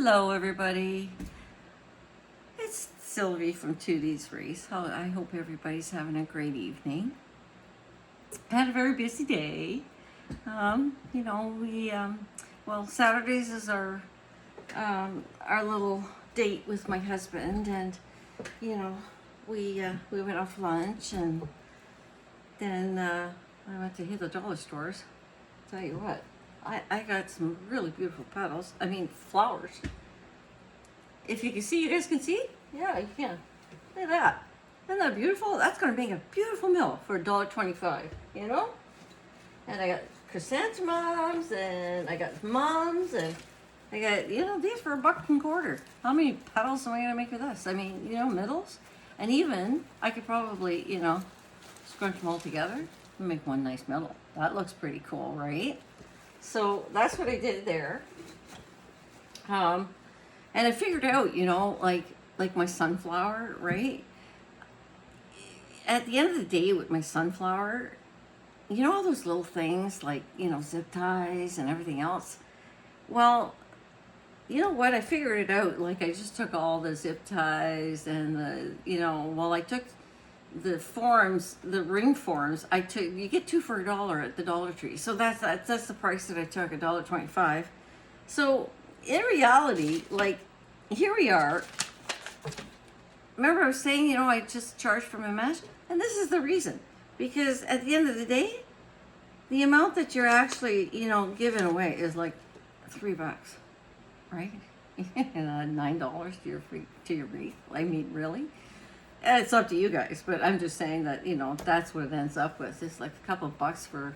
Hello everybody, it's Sylvie from Tudee's Wreaths. I hope everybody's having a great evening. I had a very busy day. Well, Saturdays is our little date with my husband, and we went off lunch, and then I went to hit the dollar stores. Tell you what, I got some really beautiful petals. I mean, flowers. If you can see, you guys can see? Yeah, you can. Look at that. Isn't that beautiful? That's going to make a beautiful mill for $1.25, you know? And I got chrysanthemums, and I got mums, and I got, these for $1.25. How many petals am I going to make with this? I mean, middles. And even, I could probably, scrunch them all together and make one nice middle. That looks pretty cool, right? So that's what I did there. And I figured out, like my sunflower, right? At the end of the day with my sunflower, all those little things like, zip ties and everything else. Well, you know what? I figured it out. Like, I just took all the zip ties and I took the forms, the ring forms. You get 2 for $1 at the Dollar Tree. So that's the price that I took, $1.25. So in reality, like, here we are. Remember I was saying, I just charged for my mesh? And this is the reason. Because at the end of the day, the amount that you're actually, giving away is like $3, right? $9 to your wreath. I mean, really? It's up to you guys, but I'm just saying that, that's what it ends up with. It's like a couple bucks for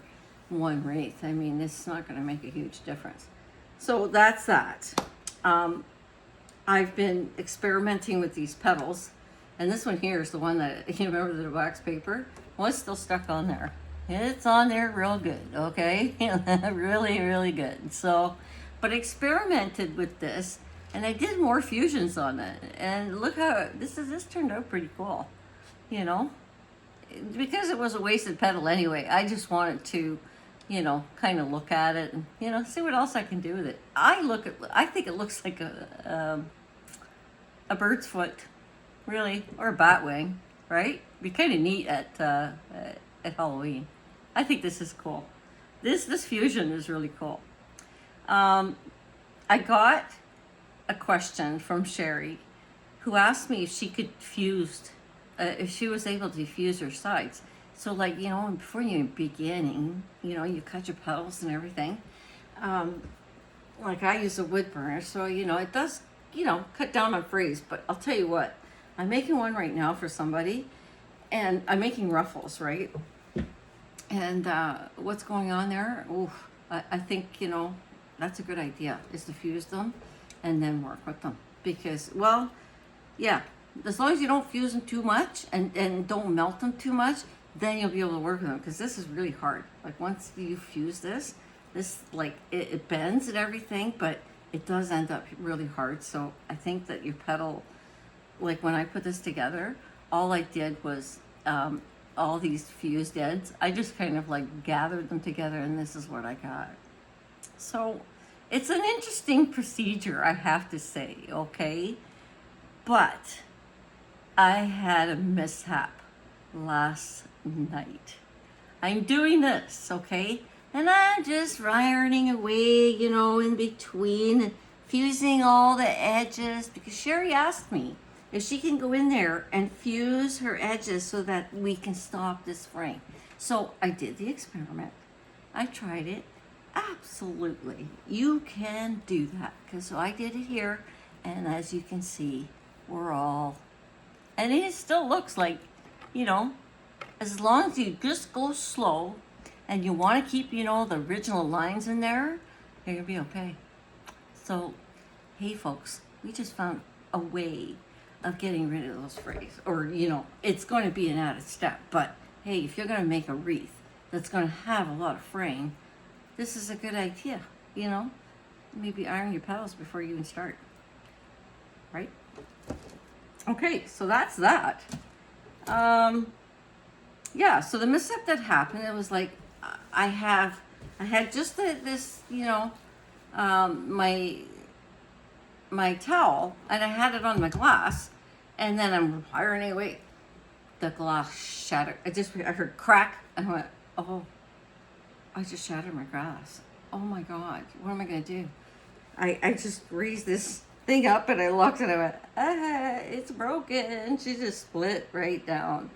one wreath. I mean, it's not going to make a huge difference. So that's that. I've been experimenting with these petals, and this one here is the one that, you remember the wax paper? Well, it's still stuck on there. It's on there real good, okay? Really, really good. So, but experimented with this, and I did more fusions on it, and look how this turned out pretty cool, because it was a wasted petal anyway. I just wanted to, kind of look at it and see what else I can do with it. I think it looks like a bird's foot, really, or a bat wing, right? Be kind of neat at Halloween. I think this is cool. This fusion is really cool. I got a question from Sherry, who asked me if she could if she was able to fuse her sides. So, like, before you're beginning, you cut your petals and everything. Like, I use a wood burner, so, it does, cut down on freeze. But I'll tell you what, I'm making one right now for somebody, and I'm making ruffles, right? And what's going on there? I think, that's a good idea, is to fuse them and then work with them. Because, well, yeah, as long as you don't fuse them too much and don't melt them too much, then you'll be able to work with them. Because this is really hard. Like, once you fuse this, like, it bends and everything, but it does end up really hard. So I think that your petal, like, when I put this together, all I did was all these fused ends, I just kind of like gathered them together, and this is what I got. So it's an interesting procedure, I have to say, okay? But I had a mishap last night. I'm doing this, okay? And I'm just ironing away, in between, and fusing all the edges, because Sherry asked me if she can go in there and fuse her edges so that we can stop this frame. So I did the experiment. I tried it. Absolutely. You can do that. So I did it here, and as you can see, and it still looks like, as long as you just go slow and you want to keep, the original lines in there, you're going to be okay. So, hey folks, we just found a way of getting rid of those frays. Or, it's going to be an added step. But, hey, if you're going to make a wreath that's going to have a lot of fraying, this is a good idea, Maybe iron your petals before you even start. Right? Okay, so that's that. Yeah, so the mishap that happened, it was like, I had just this, my my towel and I had it on my glass, and then I'm ironing away. The glass shattered. I heard crack, and I went, oh, I just shattered my glass. Oh my God, what am I gonna do? I just raised this thing up and I looked and I went, it's broken. She just split right down.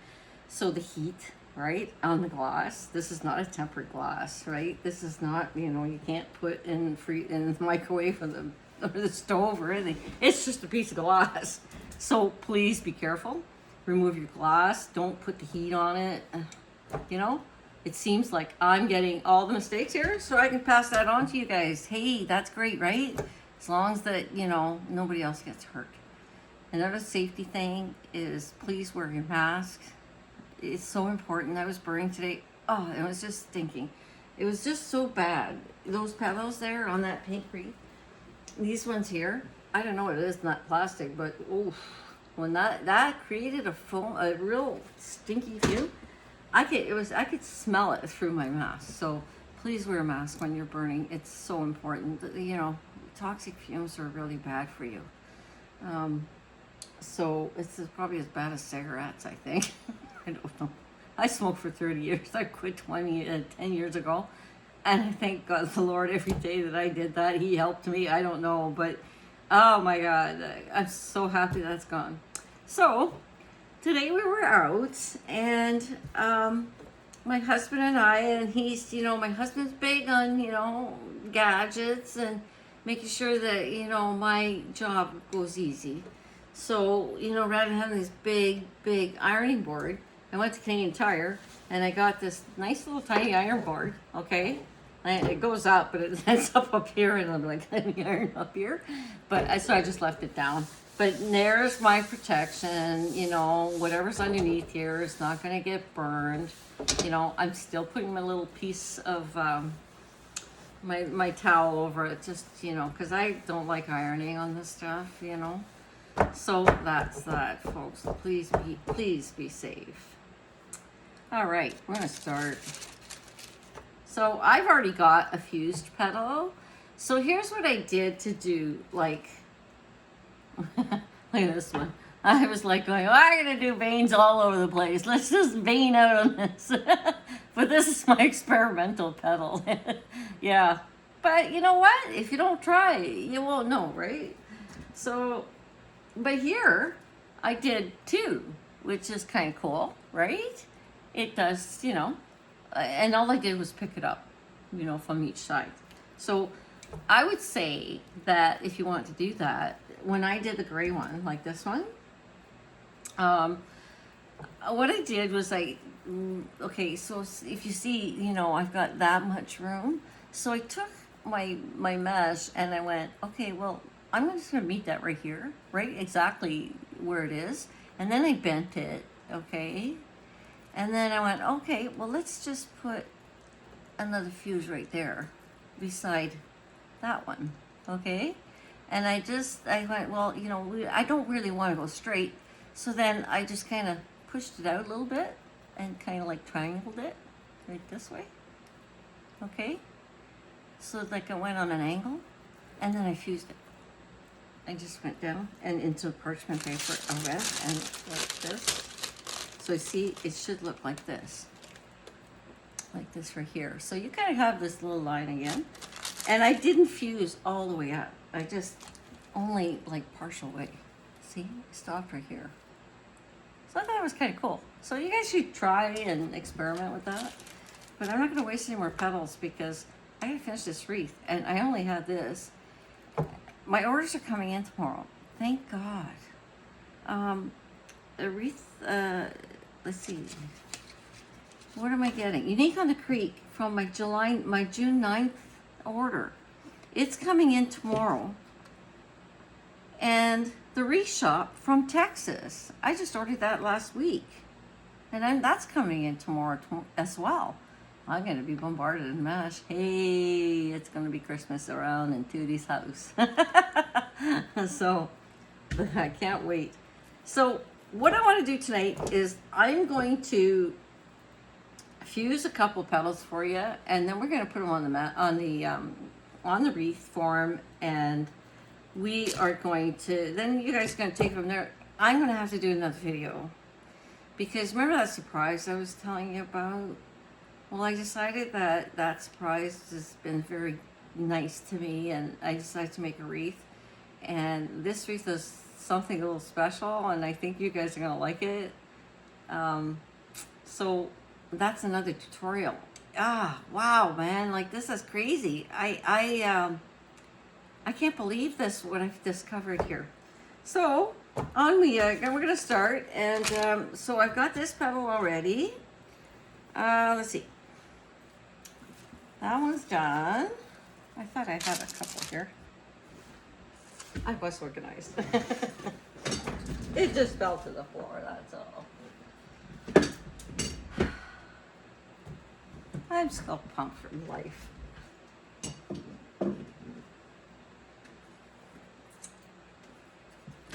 So the heat, right, on the glass, this is not a tempered glass, right? This is not, you can't put in the microwave or the stove or anything. It's just a piece of glass. So please be careful. Remove your glass. Don't put the heat on it. It seems like I'm getting all the mistakes here, so I can pass that on to you guys. Hey, that's great, right? As long as that, nobody else gets hurt. Another safety thing is please wear your mask. It's so important. I was burning today. Oh, it was just stinking. It was just so bad. Those petals there on that pink wreath, these ones here, I don't know what it is, not plastic, but oof, when that created a real stinky fume. I could smell it through my mask. So please wear a mask when you're burning. It's so important. Toxic fumes are really bad for you. So it's probably as bad as cigarettes, I think. I don't know. I smoked for 30 years. I quit 10 years ago. And I thank God the Lord every day that I did that. He helped me. I don't know. But oh my God, I'm so happy that's gone. So today we were out, and my husband and I, and he's, my husband's big on, gadgets and making sure that, my job goes easy. So, rather than having this big ironing board, I went to Canadian Tire and I got this nice little tiny iron board, okay? And it goes up, but it ends up here, and I'm like, let me iron up here. So I just left it down. But there's my protection, whatever's underneath here is not going to get burned. I'm still putting my little piece of my towel over it, just, because I don't like ironing on this stuff, So that's that, folks. Please be safe. All right, we're going to start. So I've already got a fused petal. So here's what I did to do, like, look at this one. I was like going, I'm going to do veins all over the place. Let's just vein out on this. But this is my experimental petal. Yeah. But you know what? If you don't try, you won't know, right? So, but here I did two, which is kind of cool, right? It does, and all I did was pick it up, from each side. So I would say that if you want to do that, when I did the gray one, like this one, what I did was okay, so if you see, I've got that much room. So I took my mesh and I went, okay, well, I'm just going to meet that right here, right exactly where it is. And then I bent it, okay? And then I went, okay, well, let's just put another fuse right there beside that one, okay? And I went, well, I don't really want to go straight. So then I just kind of pushed it out a little bit and kind of like triangled it right this way, okay? So like I went on an angle, and then I fused it. I just went down and into parchment paper, a red, and like this. So see, it should look like this right here. So you kind of have this little line again. And I didn't fuse all the way up. I just only like partial way. See, stopped right here. So I thought it was kind of cool. So you guys should try and experiment with that. But I'm not going to waste any more petals because I gotta finish this wreath, and I only had this. My orders are coming in tomorrow. Thank God. The wreath, let's see. What am I getting? Unique on the Creek from my June 9th order. It's coming in tomorrow. And the wreath shop from Texas. I just ordered that last week. And that's coming in tomorrow as well. I'm going to be bombarded in mesh. Hey, it's going to be Christmas around in Tudee's house. So, I can't wait. So, what I want to do tonight is I'm going to fuse a couple petals for you, and then we're going to put them on the wreath form, and we are going to, then you guys are going to take it from there. I'm going to have to do another video because remember that surprise I was telling you about? Well, I decided that that surprise has been very nice to me, and I decided to make a wreath. And this wreath is something a little special, and I think you guys are going to like it. So that's another tutorial. Ah, wow, man, like this is crazy. I can't believe this, what I've discovered here. So on we we're gonna start, and so I've got this petal already. Let's see. That one's done. I thought I had a couple here. I was organized. It just fell to the floor, that's all. I'm still pumped from life. All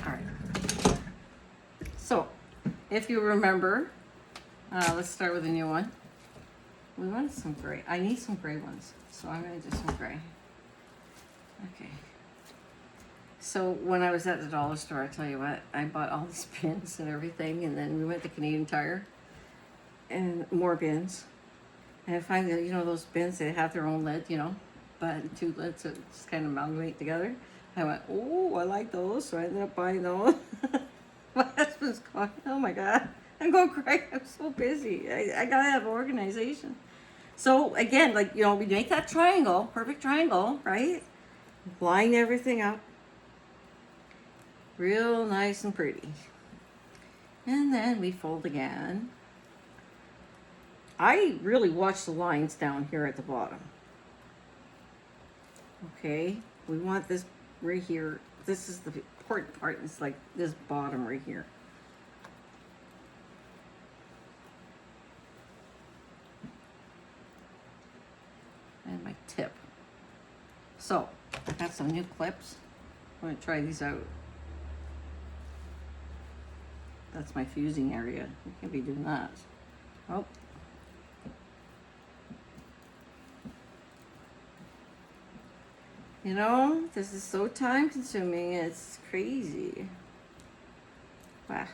right. So, if you remember, let's start with a new one. We want some gray. I need some gray ones, so I'm going to do some gray. Okay. So when I was at the dollar store, I tell you what, I bought all these bins and everything, and then we went to Canadian Tire and more bins. And I find that, you know, those bins, they have their own lid, you know, but two lids that just kind of amalgamate together. I went, oh, I like those, so I ended up buying those. My husband's going, oh my God, I'm going crazy, I'm so busy. I gotta have organization. So again, like, you know, we make that triangle, perfect triangle, right? Line everything up. Real nice and pretty. And then we fold again. I really watch the lines down here at the bottom. Okay, we want this right here. This is the important part. It's like this bottom right here. And my tip. So, I got some new clips. I'm gonna try these out. That's my fusing area. We can't be doing that. Oh. You know, this is so time consuming, it's crazy. Wow.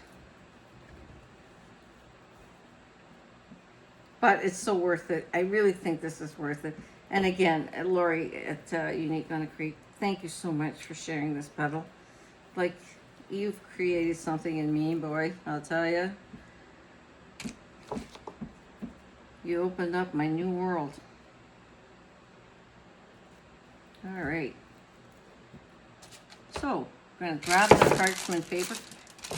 But it's so worth it. I really think this is worth it. And again, Lori at Unique Gonna Create, thank you so much for sharing this petal. Like, you've created something in me, boy, I'll tell you. You opened up my new world. All right. So, I'm gonna grab the parchment paper.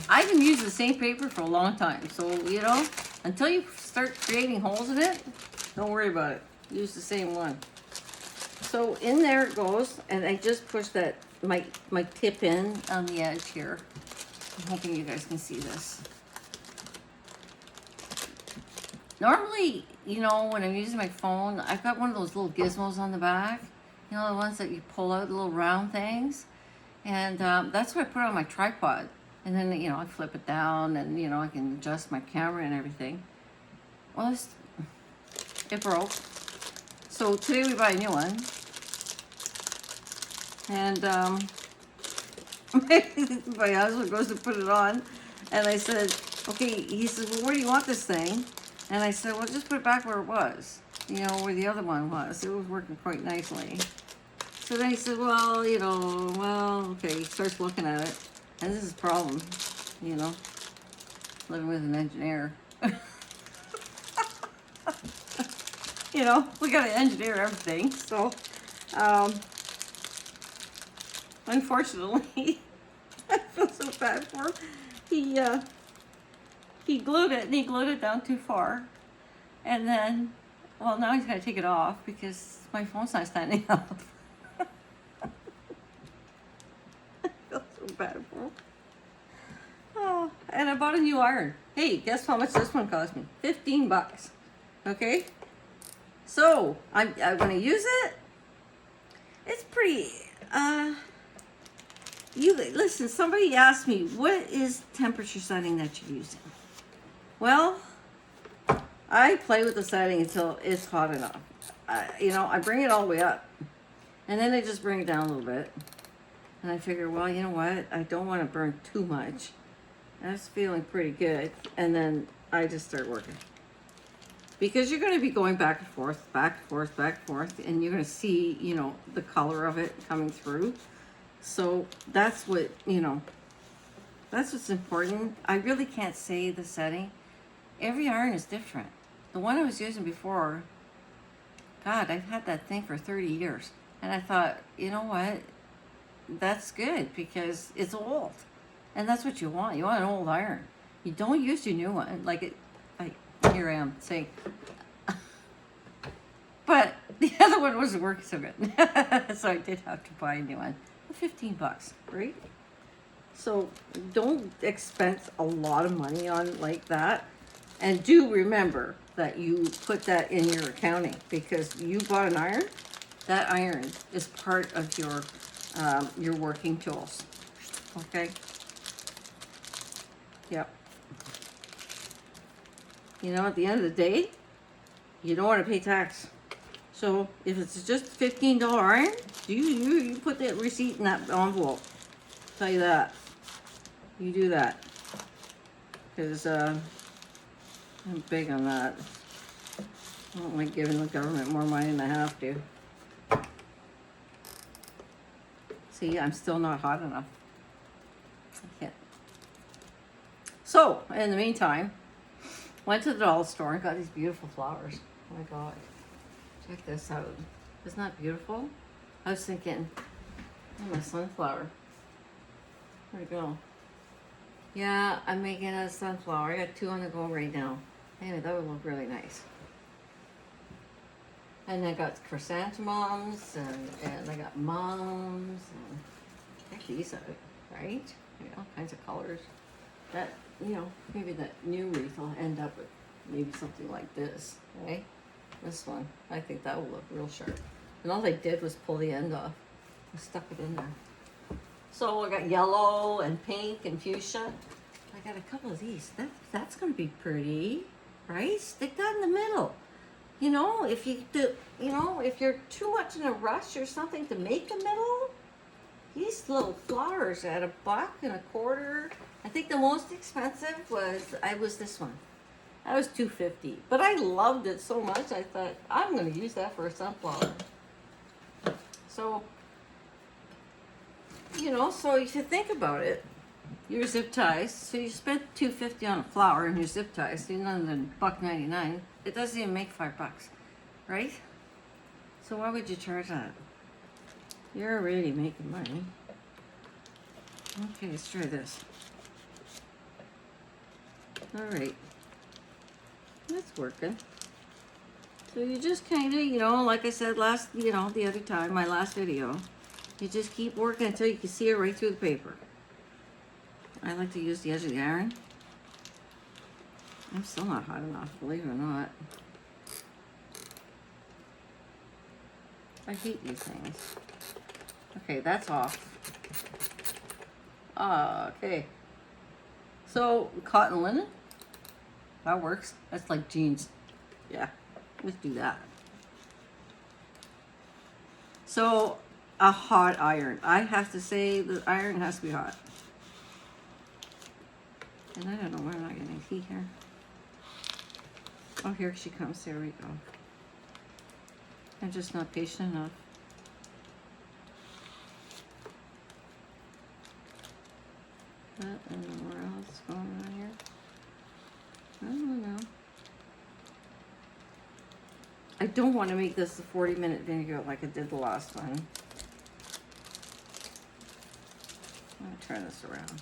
I've been using the same paper for a long time, so you know, until you start creating holes in it, don't worry about it. Use the same one. So in there it goes, and I just pushed that my tip in on the edge here. I'm hoping you guys can see this. Normally, you know, when I'm using my phone, I've got one of those little gizmos on the back. You know, the ones that you pull out, the little round things. And that's what I put on my tripod. And then, you know, I flip it down and, you know, I can adjust my camera and everything. Well, it broke. So today we buy a new one. And my husband goes to put it on. And I said, okay, he says, well, where do you want this thing? And I said, well, just put it back where it was. You know, where the other one was. It was working quite nicely. So then he said, well, you know, well, okay. He starts looking at it. And this is a problem, you know, living with an engineer. You know, we got to engineer everything. So, unfortunately, I feel so bad for him. He glued it, and he glued it down too far. And then, well, now he's got to take it off because my phone's not standing up. I feel so bad for him. Oh, and I bought a new iron. Hey, guess how much this one cost me? 15 bucks. Okay? So, I'm going to use it. It's pretty, listen, somebody asked me, what is temperature setting that you're using? Well, I play with the setting until it's hot enough. You know, I bring it all the way up. And then I just bring it down a little bit. And I figured, well, you know what? I don't want to burn too much. I was feeling pretty good. And then I just started working. Because you're going to be going back and forth, back and forth, back and forth. And you're going to see, you know, the color of it coming through. So that's what, you know, that's what's important. I really can't say the setting. Every iron is different. The one I was using before, God, I've had that thing for 30 years. And I thought, you know what? That's good because it's old. And that's what you want. You want an old iron. You don't use your new one. Like it, here I am saying. But the other one wasn't working so good. So I did have to buy a new one. $15, right? So don't expense a lot of money on like that. And do remember that you put that in your accounting because you bought an iron. That iron is part of your working tools. Okay? Yep. You know, at the end of the day, you don't want to pay tax. So if it's just $15 iron, you put that receipt in that envelope. Tell you that. You do that. Because I'm big on that. I don't like giving the government more money than I have to. See, I'm still not hot enough. I can't. So, in the meantime, went to the dollar store and got these beautiful flowers. Oh my God. Check this out. Isn't that beautiful? I was thinking, oh, my sunflower. Where'd it go? Yeah, I'm making a sunflower. I got 2 on the go right now. Anyway, that would look really nice. And I got chrysanthemums and I got mums and check these out, right? All kinds of colors. That, you know, maybe that new wreath will end up with maybe something like this, right? This one, I think that will look real sharp. And all I did was pull the end off. I stuck it in there. So I got yellow and pink and fuchsia. I got a couple of these. That's gonna be pretty, right? Stick that in the middle. You know, if you do, you know, if you're too much in a rush or something to make a middle, these little flowers at $1.25. I think the most expensive was this one. That was $2.50. But I loved it so much, I thought, I'm going to use that for a sunflower. So, you know, so if you think about it, your zip ties, so you spent $2.50 on a flower and your zip ties, so none than $1.99. It doesn't even make $5, right? So why would you charge that? You're already making money. Okay, let's try this. All right. That's working. So you just kind of, you know, like I said the other time, my last video, you just keep working until you can see it right through the paper. I like to use the edge of the iron. I'm still not hot enough, believe it or not. I hate these things. Okay, that's off. Okay. So, cotton linen. That works. That's like jeans. Yeah, let's do that. So, a hot iron. I have to say the iron has to be hot. And I don't know why I'm not getting heat here. Oh, here she comes. There we go. I'm just not patient enough. I don't know where else is going on here. I don't know. I don't want to make this a 40-minute video like I did the last one. I'm going to turn this around.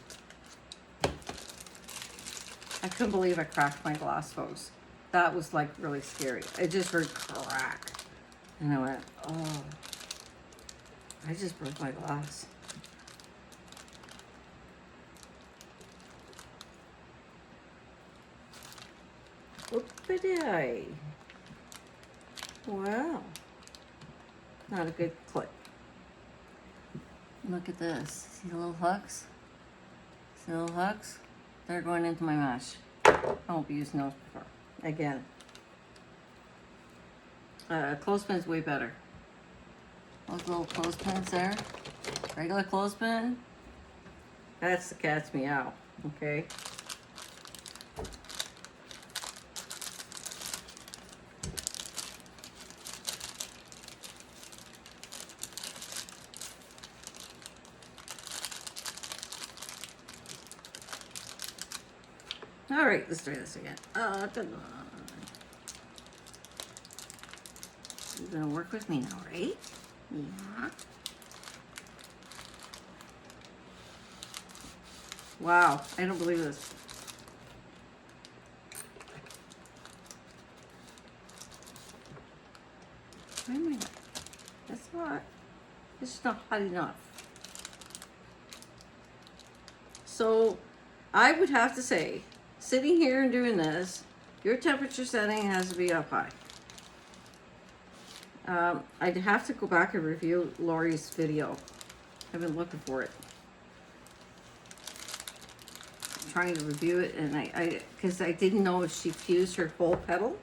I couldn't believe I cracked my glass, folks. That was like really scary. I just heard crack. And I went, oh, I just broke my glass. Oopsie. Wow. Not a good clip. Look at this. See the little hooks? See the little hooks? They're going into my mesh. I won't be using those before. Again. Clothespin's way better. Those little clothespins there. Regular clothespin. That's the cat's meow, okay? All right, let's try this again. Come on. You're gonna work with me now, right? Yeah. Wow, I don't believe this. Why am I not? That's not. It's not hot enough. So, I would have to say, sitting here and doing this, your temperature setting has to be up high. I'd have to go back and review Lori's video. I've been looking for it. I'm trying to review it, and because I didn't know if she fused her whole petal.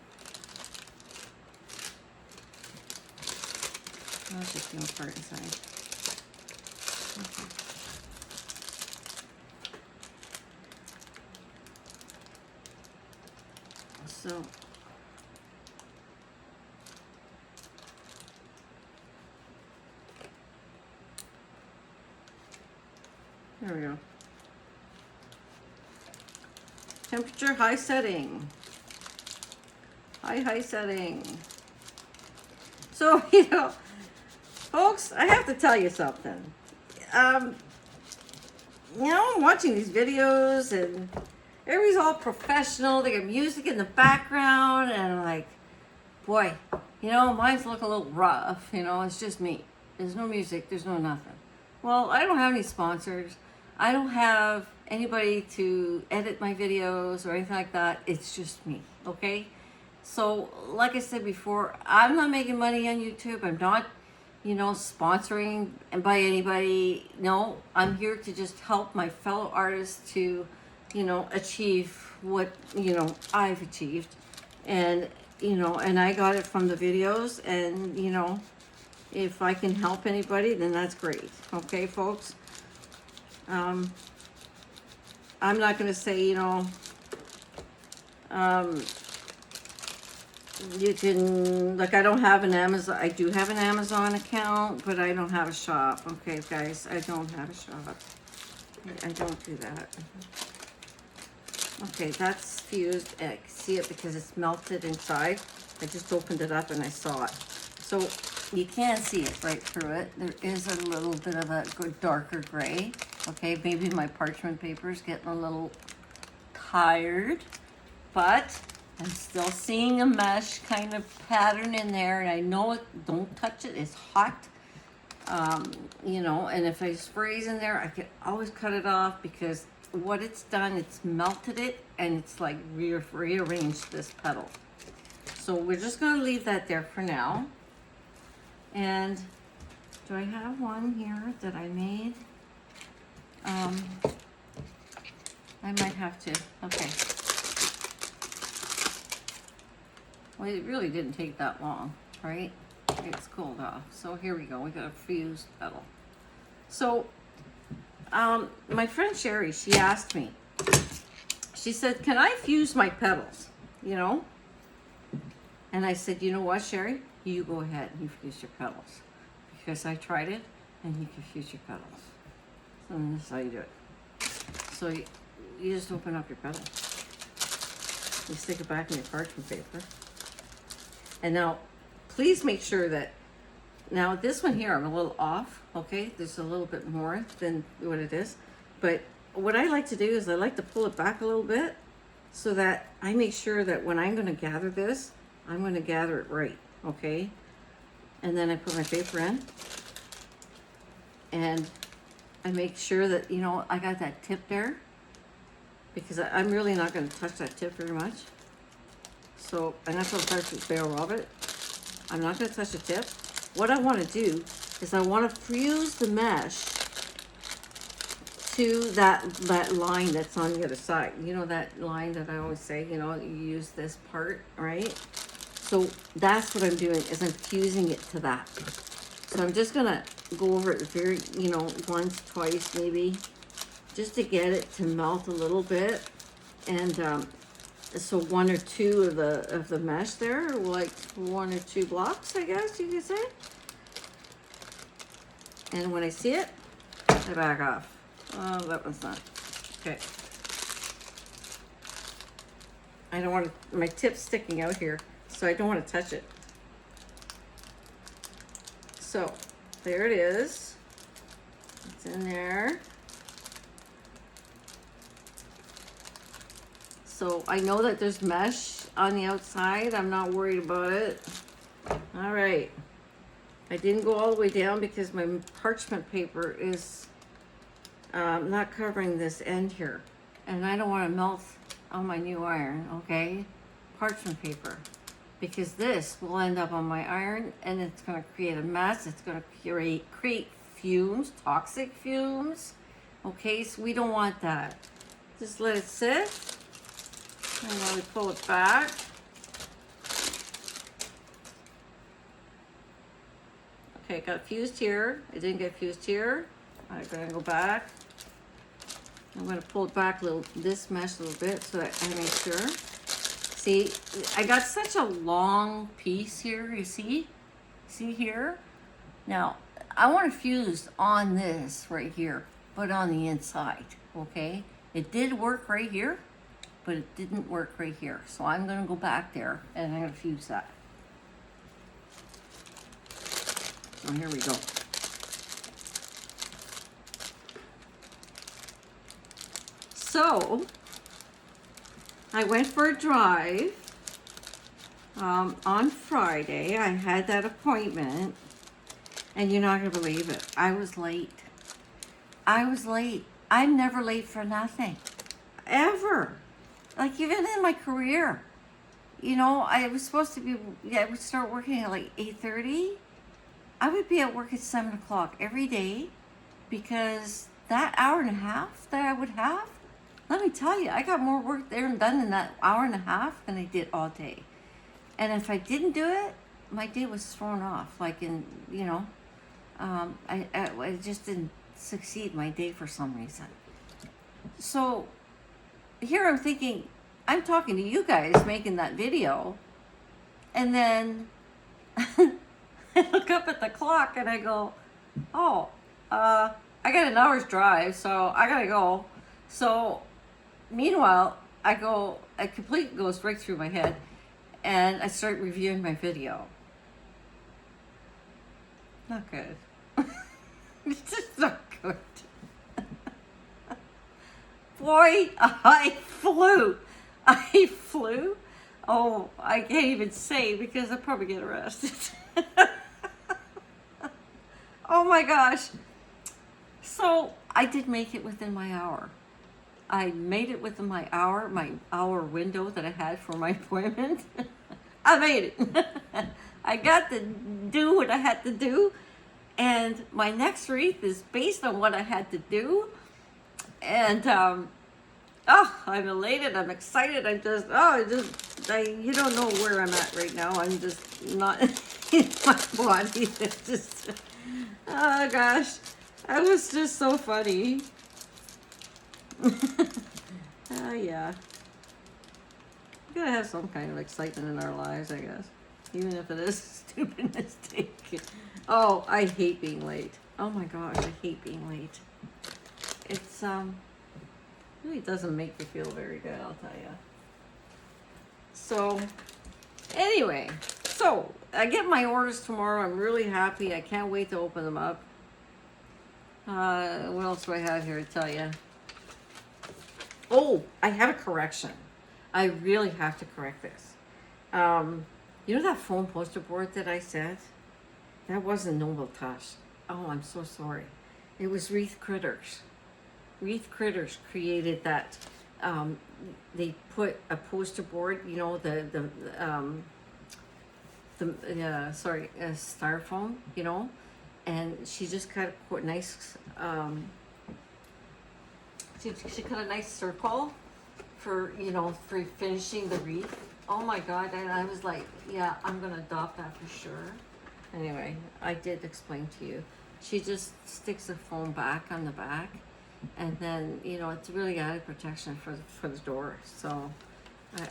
Oh, it's just no part inside. Okay. So. There we go. Temperature high setting. High setting. So, you know, folks, I have to tell you something. You know, I'm watching these videos and everybody's all professional. They got music in the background and I'm like, boy, you know, mine's look a little rough. You know, it's just me. There's no music. There's no nothing. Well, I don't have any sponsors. I don't have anybody to edit my videos or anything like that. It's just me, okay? So, like I said before, I'm not making money on YouTube. I'm not, you know, sponsoring by anybody. No, I'm here to just help my fellow artists to, you know, achieve what, you know, I've achieved. And, you know, and I got it from the videos. And, you know, if I can help anybody, then that's great. Okay, folks? I'm not going to say, you know, you can, like, I don't have an Amazon, I do have an Amazon account, but I don't have a shop. Okay, guys, I don't have a shop. I don't do that. Okay, that's fused. I can see it because it's melted inside. I just opened it up and I saw it. So you can see it right through it. There is a little bit of a darker gray. Okay, maybe my parchment paper is getting a little tired, but I'm still seeing a mesh kind of pattern in there, and I know it, don't touch it, it's hot. You know, and if I sprays in there, I can always cut it off because what it's done, it's melted it, and it's like rearranged this petal. So we're just gonna leave that there for now. And do I have one here that I made? I might have to, okay. Well, it really didn't take that long, right? It's cooled off. So here we go, we got a fused petal. So, my friend Sherry, she asked me, she said, can I fuse my petals, you know? And I said, you know what, Sherry? You go ahead and you fuse your petals. Because I tried it, and you can fuse your petals. So this is how you do it. So you just open up your petal. You stick it back in your parchment paper. And now, please make sure that, now this one here, I'm a little off, okay? There's a little bit more than what it is. But what I like to do is I like to pull it back a little bit so that I make sure that when I'm gonna gather this, I'm gonna gather it right, okay? And then I put my paper in. And I make sure that, you know, I got that tip there. Because I'm really not gonna touch that tip very much. So, I'm not gonna touch the barrel of it. I'm not gonna touch the tip. What I wanna do is I wanna fuse the mesh to that line that's on the other side. You know that line that I always say, you know, you use this part, right? So that's what I'm doing, is I'm fusing it to that. So I'm just gonna go over it very, you know, once, twice maybe, just to get it to melt a little bit. And so one or two of the mesh there, like one or two blocks, I guess you could say. And when I see it, I back off. Oh, that one's not. Okay. I don't want to, my tip's sticking out here, so I don't want to touch it. So, there it is. It's in there. So, I know that there's mesh on the outside. I'm not worried about it. All right. I didn't go all the way down because my parchment paper is not covering this end here. And I don't want to melt on my new iron, okay? Parchment paper. Because this will end up on my iron and it's going to create a mess. It's going to create fumes, toxic fumes. Okay, so we don't want that. Just let it sit. And then we pull it back. Okay, it got fused here. It didn't get fused here. I'm going to go back. I'm going to pull it back a little, this mesh a little bit so that I make sure. See, I got such a long piece here, you see? See here? Now, I want it fused on this right here, but on the inside, okay? It did work right here, but it didn't work right here. So I'm gonna go back there and I'm gonna fuse that. So here we go. So, I went for a drive on Friday. I had that appointment, and you're not gonna believe it. I was late. I was late. I'm never late for nothing, ever. Like even in my career, you know, I was supposed to be. Yeah, I would start working at like 8:30. I would be at work at 7 o'clock every day, because that hour and a half that I would have. Let me tell you, I got more work there and done in that hour and a half than I did all day. And if I didn't do it, my day was thrown off. Like in, you know, I just didn't succeed my day for some reason. So here I'm thinking, I'm talking to you guys making that video. And then I look up at the clock and I go, oh, I got an hour's drive, so I gotta go. So meanwhile, a complete goes right through my head, and I start reviewing my video. Not good. It's just not good. Boy, I flew. Oh, I can't even say because I'll probably get arrested. Oh my gosh. So I did make it within my hour. I made it within my hour window that I had for my appointment. I made it. I got to do what I had to do. And my next wreath is based on what I had to do. And, I'm elated. I'm excited. You don't know where I'm at right now. I'm just not in my body. It's just, oh gosh. That was just so funny. Yeah. We gotta have some kind of excitement in our lives, I guess. Even if it is a stupid mistake. Oh, I hate being late. Oh my gosh, I hate being late. It's, really doesn't make me feel very good, I'll tell you. So, anyway. So, I get my orders tomorrow. I'm really happy. I can't wait to open them up. What else do I have here to tell you? Oh, I have a correction. I really have to correct this. You know that foam poster board that I said? That wasn't Noble Touch. Oh, I'm so sorry. It was Wreath Critters. Wreath Critters created that. They put a poster board, you know, styrofoam, you know, and she just cut a nice, she cut a nice circle for, you know, for finishing the wreath. Oh my God, and I was like, yeah, I'm gonna adopt that for sure. Anyway, I did explain to you. She just sticks a foam back on the back, and then, you know, it's really added protection for the door. So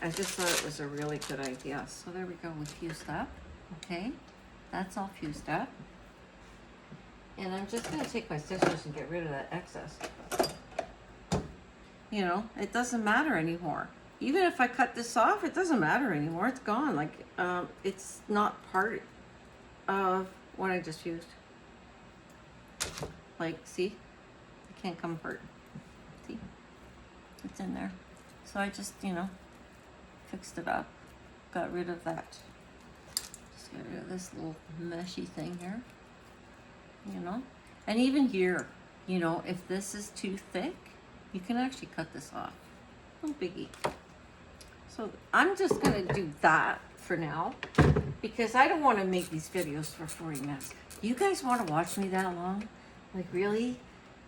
I just thought it was a really good idea. So there we go, we fused up. Okay, that's all fused up. And I'm just gonna take my scissors and get rid of that excess. You know, it doesn't matter anymore. Even if I cut this off, it doesn't matter anymore. It's gone. Like, it's not part of what I just fused. Like, see? It can't come apart. See? It's in there. So I just, you know, fixed it up. Got rid of that. Just get rid of this little meshy thing here. You know? And even here, you know, if this is too thick, you can actually cut this off. No biggie. So I'm just gonna do that for now because I don't want to make these videos for 40 minutes. You guys want to watch me that long? Like, really?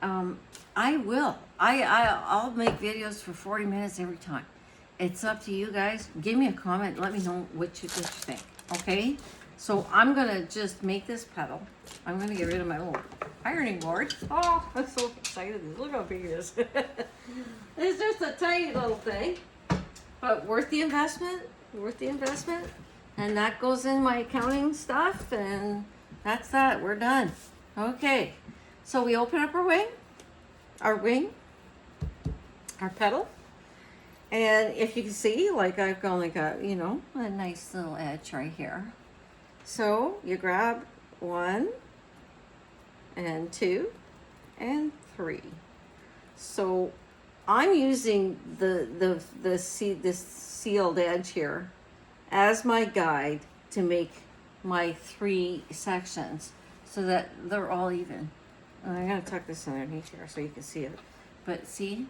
I will. I'll make videos for 40 minutes every time. It's up to you guys. Give me a comment. Let me know what you think. Okay? So I'm gonna just make this petal. I'm gonna get rid of my little ironing board. Oh, I'm so excited. Look how big it is. It's just a tiny little thing, but worth the investment. Worth the investment. And that goes in my accounting stuff, and that's that. We're done. Okay. So we open up our wing, our petal. And if you can see, like, I've only got, you know, a nice little edge right here. So you grab 1 and 2 and 3. So I'm using this sealed edge here as my guide to make my 3 sections so that they're all even. And I'm gonna tuck this underneath here so you can see it. But see,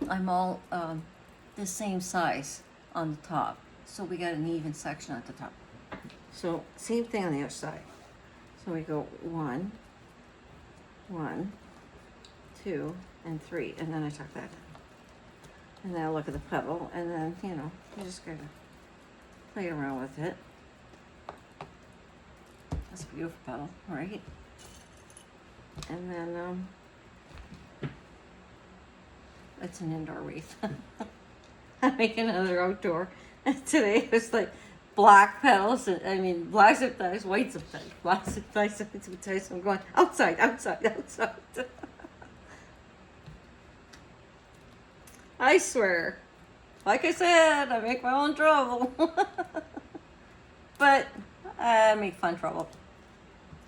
I'm all the same size on the top. So we got an even section at the top. So same thing on the other side. So we go 1, 1, 2, and 3, and then I tuck that in. And then I look at the petal, and then, you know, you just gotta play around with it. That's a beautiful petal, right? And then it's an indoor wreath. I'm making another outdoor. And today it was like black petals, and, I mean, black zip ties, white zip ties, black zip ties, white zip ties. So I'm going outside, outside, outside. I swear, like I said, I make my own trouble. But I make fun trouble.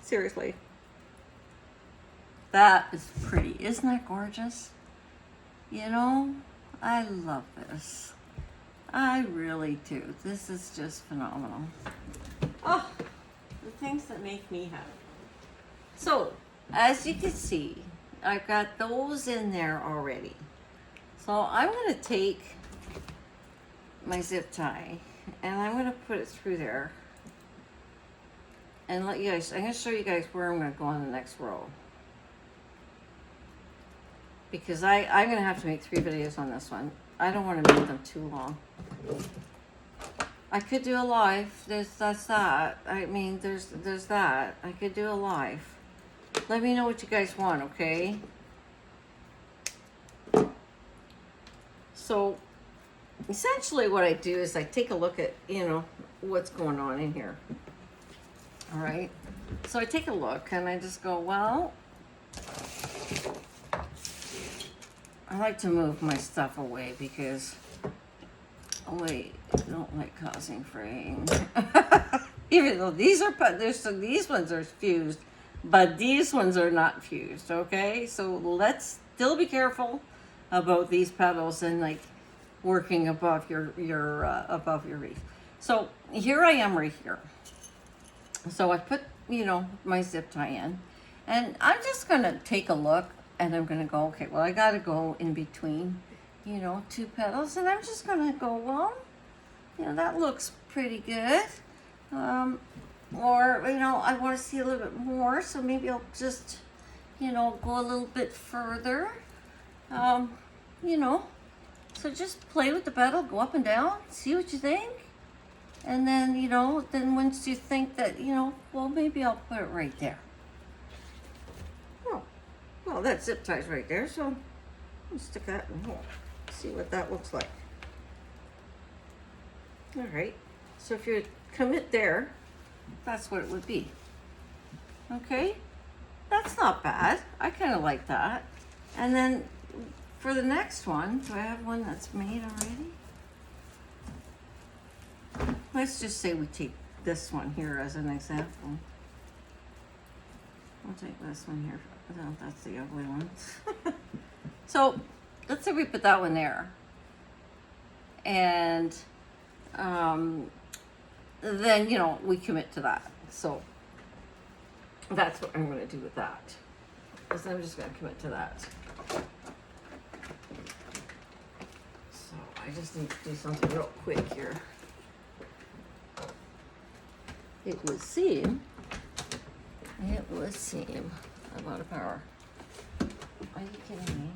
Seriously. That is pretty. Isn't that gorgeous? You know, I love this. I really do. This is just phenomenal. Oh, the things that make me happy. So, as you can see, I've got those in there already. So I'm going to take my zip tie and I'm going to put it through there and let you guys, I'm going to show you guys where I'm going to go on the next row. Because I'm going to have to make 3 videos on this one. I don't want to make them too long. I could do a live. That's that. I mean, there's that. I could do a live. Let me know what you guys want, okay? So, essentially what I do is I take a look at, you know, what's going on in here. All right? So I take a look and I just go, well, I like to move my stuff away because, oh wait, I don't like causing fraying. Even though these ones are fused, but these ones are not fused, okay? So let's still be careful about these petals and like working above your wreath. So here I am right here. So I put, you know, my zip tie in, and I'm just gonna take a look. And I'm going to go, okay, well, I got to go in between, you know, 2 petals. And I'm just going to go, well, you know, that looks pretty good. Or, you know, I want to see a little bit more. So maybe I'll just, you know, go a little bit further. You know, so just play with the petal, go up and down, see what you think. And then, you know, then once you think that, you know, well, maybe I'll put it right there. Oh, well, that zip ties right there, so I'll stick that in here. See what that looks like. All right, so if you commit there, that's what it would be. Okay, that's not bad. I kind of like that. And then for the next one, do I have one that's made already? Let's just say we take this one here as an example. I'll take this one here. No, that's the ugly one. So let's say we put that one there. And then, you know, we commit to that. So that's what I'm going to do with that. Because I'm just going to commit to that. So I just need to do something real quick here. It would seem, I'm out of power. Are you kidding me?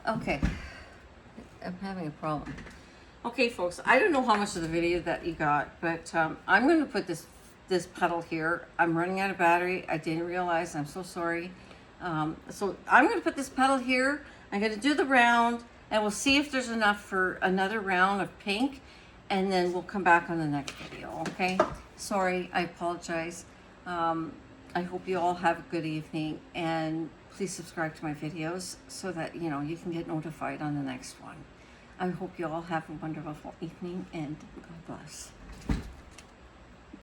Okay, I'm having a problem. Okay, folks, I don't know how much of the video that you got, but I'm going to put this petal here. I'm running out of battery. I didn't realize. I'm so sorry. So I'm going to put this petal here. I'm going to do the round, and we'll see if there's enough for another round of pink, and then we'll come back on the next video, okay? Sorry, I apologize. I hope you all have a good evening, and please subscribe to my videos so that, you know, you can get notified on the next one. I hope you all have a wonderful evening, and God bless.